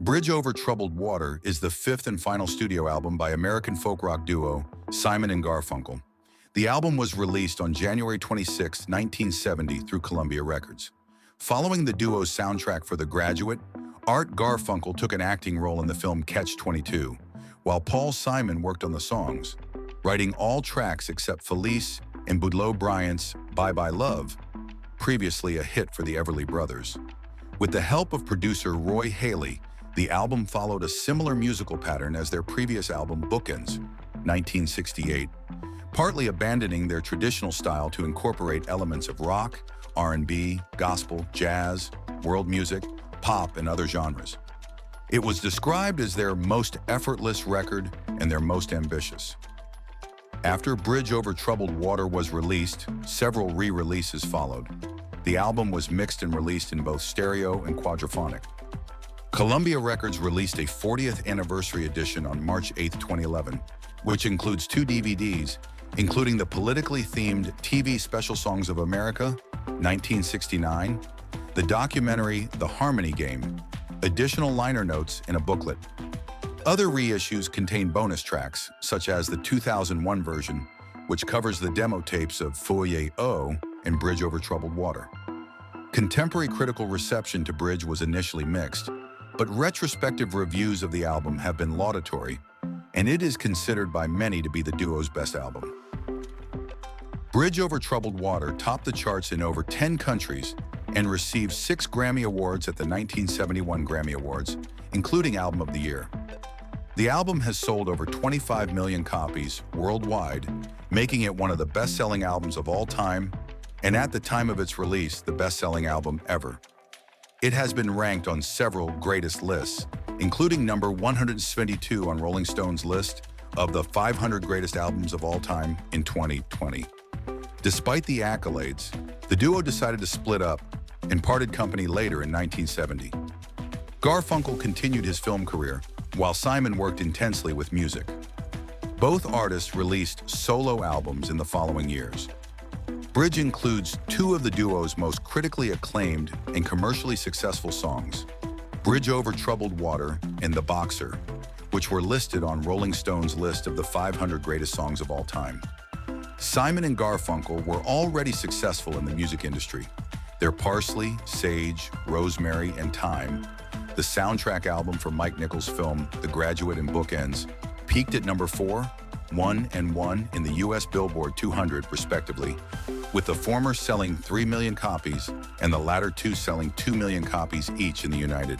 Bridge Over Troubled Water is the fifth and final studio album by American folk rock duo Simon and Garfunkel. The album was released on January 26, 1970 through Columbia Records. Following the duo's soundtrack for The Graduate, Art Garfunkel took an acting role in the film Catch-22, while Paul Simon worked on the songs, writing all tracks except Felice and Boudleaux Bryant's Bye Bye Love, previously a hit for the Everly Brothers. With the help of producer Roy Haley, the album followed a similar musical pattern as their previous album Bookends, 1968, partly abandoning their traditional style to incorporate elements of rock, R&B, gospel, jazz, world music, pop, and other genres. It was described as their most effortless record and their most ambitious. After Bridge Over Troubled Water was released, several re-releases followed. The album was mixed and released in both stereo and quadraphonic. Columbia Records released a 40th anniversary edition on March 8, 2011, which includes 2 DVDs, including the politically themed TV Special Songs of America, 1969, the documentary The Harmony Game, additional liner notes, and a booklet. Other reissues contain bonus tracks, such as the 2001 version, which covers the demo tapes of Foyer O and Bridge Over Troubled Water. Contemporary critical reception to Bridge was initially mixed, but retrospective reviews of the album have been laudatory, and it is considered by many to be the duo's best album. Bridge Over Troubled Water topped the charts in over 10 countries and received 6 Grammy Awards at the 1971 Grammy Awards, including Album of the Year. The album has sold over 25 million copies worldwide, making it one of the best-selling albums of all time, and at the time of its release, the best-selling album ever. It has been ranked on several greatest lists, including number 172 on Rolling Stone's list of the 500 greatest albums of all time in 2020. Despite the accolades, the duo decided to split up and parted company later in 1970. Garfunkel continued his film career, while Simon worked intensely with music. Both artists released solo albums in the following years. Bridge includes 2 of the duo's most critically acclaimed and commercially successful songs, Bridge Over Troubled Water and The Boxer, which were listed on Rolling Stone's list of the 500 greatest songs of all time. Simon and Garfunkel were already successful in the music industry. Their Parsley, Sage, Rosemary, and Thyme, the soundtrack album for Mike Nichols' film The Graduate and Bookends, peaked at number 4, 1, and 1 in the US Billboard 200, respectively, with the former selling 3 million copies and the latter 2 selling 2 million copies each in the United